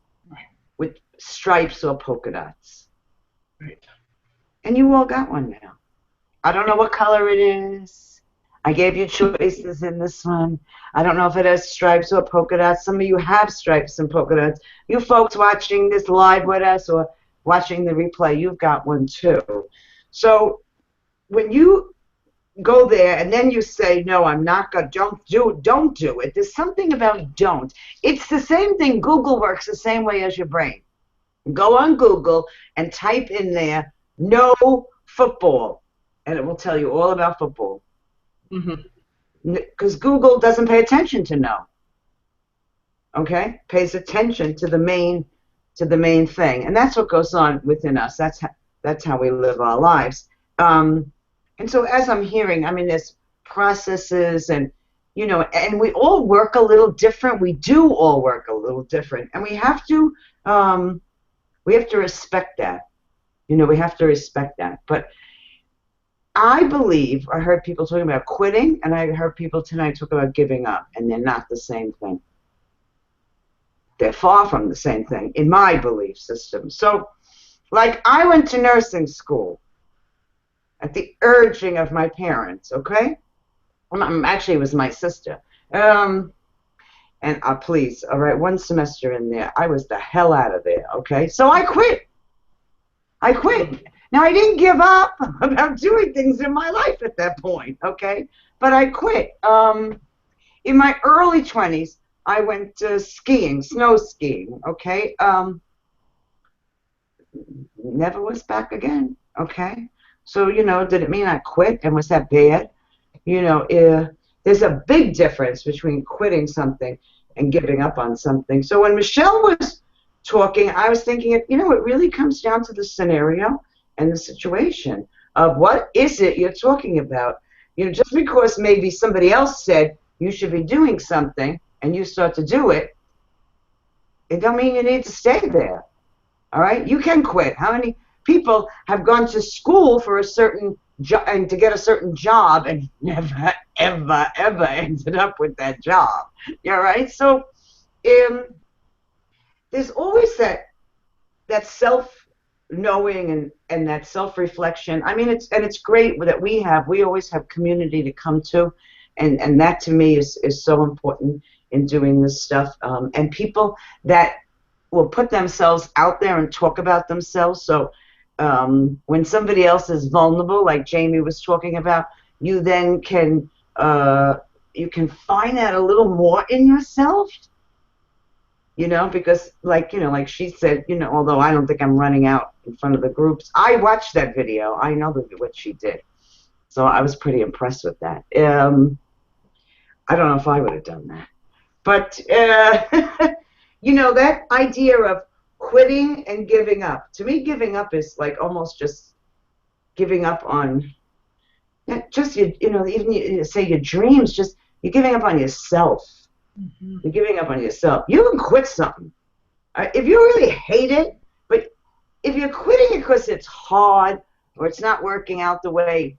with stripes or polka dots. Right. And you all got one now. I don't know what color it is. I gave you choices in this one. I don't know if it has stripes or polka dots. Some of you have stripes and polka dots. You folks watching this live with us or watching the replay, you've got one too. So when you go there and then you say, no, I'm not going to, don't do it. There's something about don't. It's the same thing. Google works the same way as your brain. Go on Google and type in there, no football, and it will tell you all about football. Because Google doesn't pay attention to no. Okay? Pays attention to the main thing. And that's what goes on within us. That's how we live our lives. And so as I'm hearing, I mean, there's processes and, you know, and we all work a little different. We do all work a little different. And we have to respect that. You know, we have to respect that. But I believe, I heard people talking about quitting, and I heard people tonight talk about giving up, and they're not the same thing. They're far from the same thing in my belief system. So, like, I went to nursing school at the urging of my parents, okay? Actually, it was my sister. And please, all right, one semester in there, I was the hell out of there, okay? So I quit. Now, I didn't give up about doing things in my life at that point, okay? But I quit. In my early 20s, I went skiing, snow skiing, okay? Never was back again, okay? So, you know, did it mean I quit and was that bad? You know, there's a big difference between quitting something and giving up on something. So when Michelle was talking, I was thinking, you know, it really comes down to the scenario and the situation of what is it you're talking about. You know, just because maybe somebody else said you should be doing something and you start to do it, it don't mean you need to stay there. All right? You can quit. How many people have gone to school for a certain job and to get a certain job and never, ever, ever ended up with that job. Yeah, right? So there's always that self-knowing and that self-reflection. I mean, it's great that we always have community to come to, and that to me is so important in doing this stuff. And people that will put themselves out there and talk about themselves. So when somebody else is vulnerable, like Jamie was talking about, you then can find that a little more in yourself. You know, because like she said, although I don't think I'm running out in front of the groups, I watched that video. I know what she did. So I was pretty impressed with that. I don't know if I would have done that. But, that idea of quitting and giving up. To me, giving up is like almost just giving up on, just, even you say your dreams, just you're giving up on yourself. Mm-hmm. You're giving up on yourself. You can quit something. If you really hate it, but if you're quitting it because it's hard or it's not working out the way,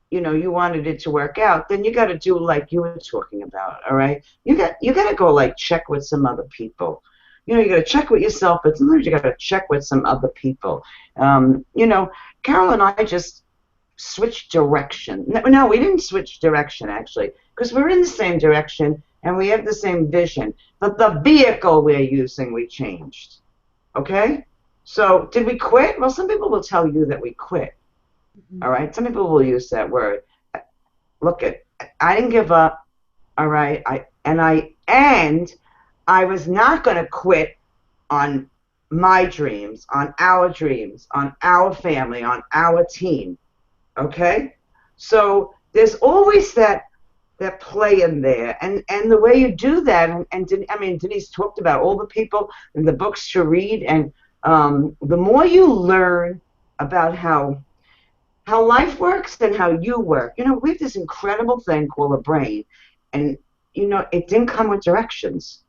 you wanted it to work out, then you got to do like you were talking about, all right? You got to go like check with some other people. You got to check with yourself, but sometimes you got to check with some other people. Carol and I just switched direction. No, we didn't switch direction actually, because we're in the same direction. And we have the same vision, but the vehicle we're using, we changed. Okay? So, did we quit? Well, some people will tell you that we quit. Mm-hmm. All right? Some people will use that word. Look, I didn't give up. All right? I was not going to quit on my dreams, on our family, on our team. Okay? So, there's always that play in there, and the way you do that, and Denise talked about all the people and the books to read, and the more you learn about how life works and how you work, we have this incredible thing called a brain, and it didn't come with directions.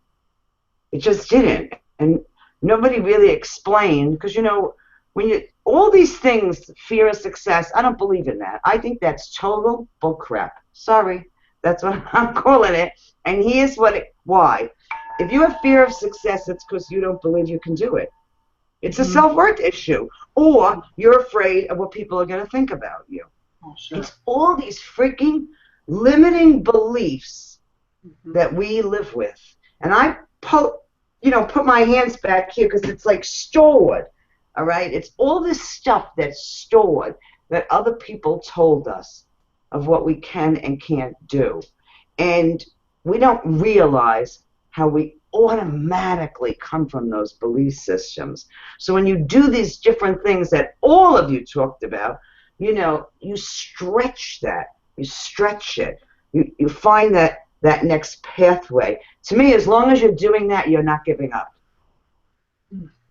It just didn't, and nobody really explained, because when all these things, fear of success, I don't believe in that. I think that's total bullcrap. Sorry. That's what I'm calling it. And here's why. If you have fear of success, it's because you don't believe you can do it. It's a self-worth issue. Or you're afraid of what people are going to think about you. Oh, sure. It's all these freaking limiting beliefs that we live with. And I put my hands back here because it's like stored. All right? It's all this stuff that's stored that other people told us of what we can and can't do. And we don't realize how we automatically come from those belief systems. So when you do these different things that all of you talked about, you stretch that. You stretch it. You find that next pathway. To me, as long as you're doing that, you're not giving up.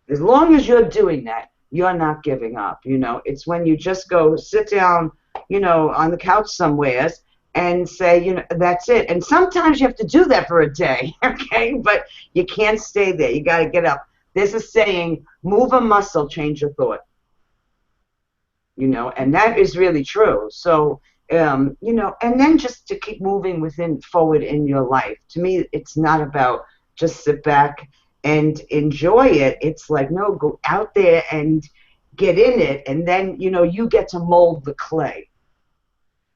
As long as you're doing that, you're not giving up. It's when you just go sit down on the couch somewhere and say, that's it. And sometimes you have to do that for a day, okay? But you can't stay there. You got to get up. There's a saying, move a muscle, change your thought. And that is really true. So, and then just to keep moving forward in your life. To me, it's not about just sit back and enjoy it. It's like, no, go out there and get in it, and then you get to mold the clay.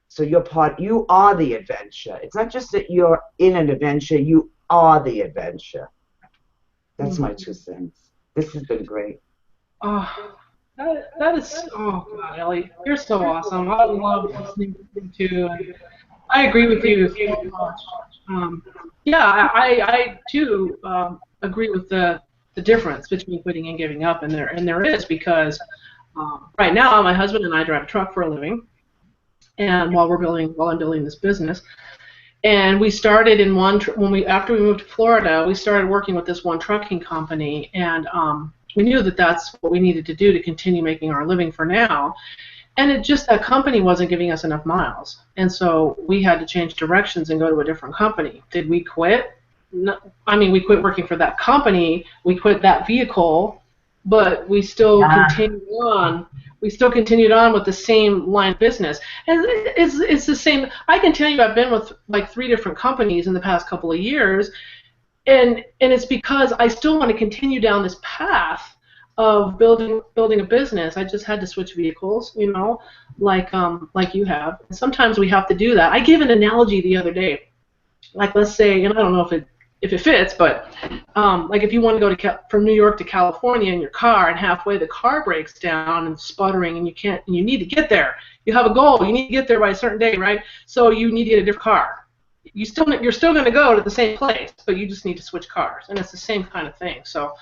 So you are the adventure. It's not just that you're in an adventure, you are the adventure. That's my 2 cents. This has been great. Oh, that is, oh God, Ellie, you're so awesome. I love listening to you. And I agree with you so much. Yeah, I too agree with the difference between quitting and giving up, and there is, because right now my husband and I drive a truck for a living, and while I'm building this business, and we started in after we moved to Florida, we started working with this one trucking company, and we knew that that's what we needed to do to continue making our living for now, and that company wasn't giving us enough miles, and so we had to change directions and go to a different company. Did we quit? No, we quit working for that company. We quit that vehicle, but we still continued on. We still continued on with the same line of business, and it's the same. I can tell you, I've been with like 3 different companies in the past couple of years, and it's because I still want to continue down this path of building a business. I just had to switch vehicles, you know, like you have. And sometimes we have to do that. I gave an analogy the other day, like let's say, and I don't know if it fits, but like if you want to go from New York to California in your car, and halfway the car breaks down and sputtering, and you need to get there. You have a goal. You need to get there by a certain day, right? So you need to get a different car. You're still going to go to the same place, but you just need to switch cars, and it's the same kind of thing. So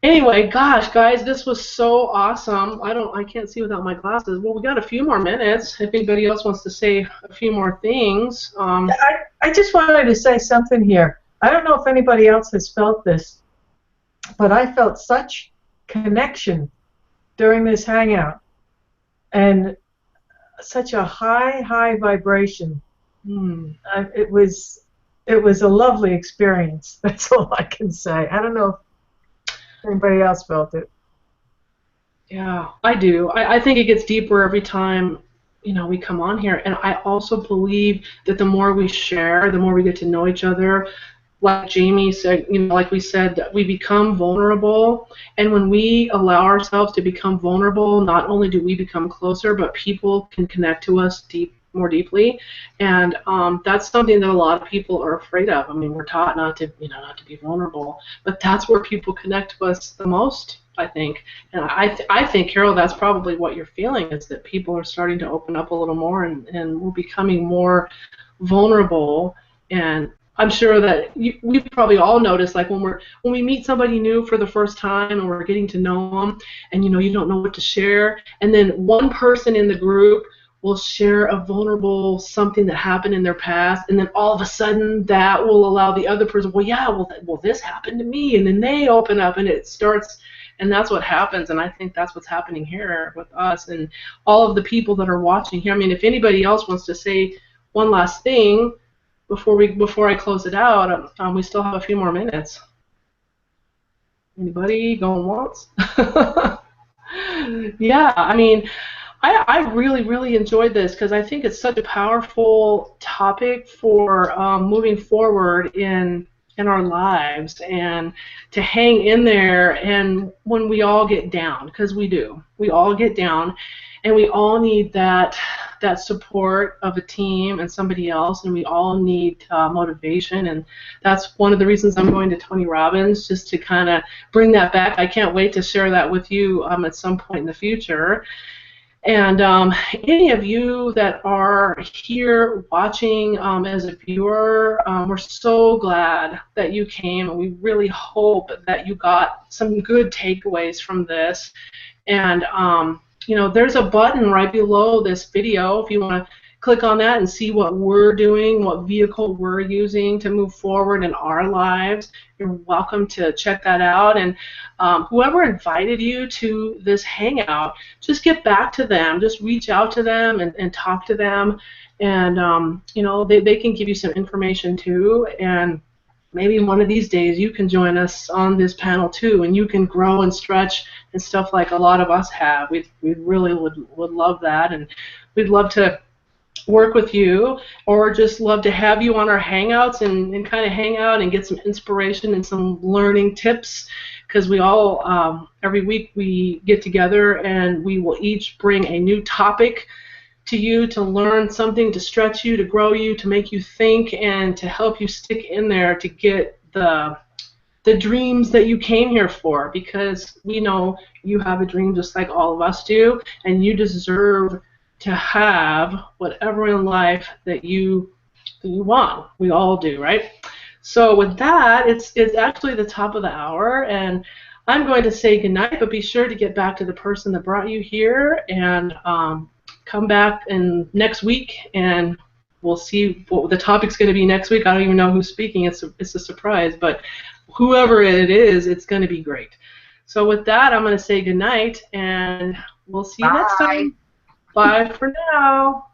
anyway, gosh, guys, this was so awesome. I can't see without my glasses. Well, we got a few more minutes. If anybody else wants to say a few more things. I just wanted to say something here. I don't know if anybody else has felt this, but I felt such connection during this hangout, and such a high vibration. It was a lovely experience. That's all I can say. I don't know if anybody else felt it. Yeah, I do. I think it gets deeper every time, you know, we come on here, and I also believe that the more we share, the more we get to know each other. Like Jamie said, you know, like we said, that we become vulnerable, and when we allow ourselves to become vulnerable, not only do we become closer, but people can connect to us more deeply, and that's something that a lot of people are afraid of. I mean, we're taught not to be vulnerable, but that's where people connect to us the most, I think. And I think, Carol, that's probably what you're feeling, is that people are starting to open up a little more, and we're becoming more vulnerable. And I'm sure that we've probably all noticed, like when we meet somebody new for the first time and we're getting to know them, and you don't know what to share, and then one person in the group will share a vulnerable something that happened in their past, and then all of a sudden that will allow the other person, well, this happened to me, and then they open up, and it starts, and that's what happens. And I think that's what's happening here with us and all of the people that are watching here. I mean, if anybody else wants to say one last thing before I close it out, we still have a few more minutes. Anybody going once? Yeah, I mean, I really, really enjoyed this, because I think it's such a powerful topic for moving forward in our lives, and to hang in there. And when we all get down, because we all get down, and we all need that support of a team and somebody else, and we all need motivation. And that's one of the reasons I'm going to Tony Robbins, just to kind of bring that back. I can't wait to share that with you at some point in the future. And any of you that are here watching as a viewer, we're so glad that you came, and we really hope that you got some good takeaways from this. And there's a button right below this video if you want to click on that and see what we're doing, what vehicle we're using to move forward in our lives. You're welcome to check that out. And whoever invited you to this hangout, just get back to them. Just reach out to them and talk to them. And, they can give you some information too. And maybe one of these days you can join us on this panel too, and you can grow and stretch and stuff like a lot of us have. We really would love that, and we'd love to work with you, or just love to have you on our hangouts and kind of hang out and get some inspiration and some learning tips, because we all, every week we get together and we will each bring a new topic to you to learn something, to stretch you, to grow you, to make you think, and to help you stick in there to get the dreams that you came here for, because we know you have a dream just like all of us do, and you deserve to have whatever in life that you want. We all do, right? So with that, it's actually the top of the hour, and I'm going to say goodnight, but be sure to get back to the person that brought you here, and come back next week, and we'll see what the topic's going to be next week. I don't even know who's speaking. It's a surprise, but whoever it is, it's going to be great. So with that, I'm going to say goodnight, and we'll see you next time. Bye for now.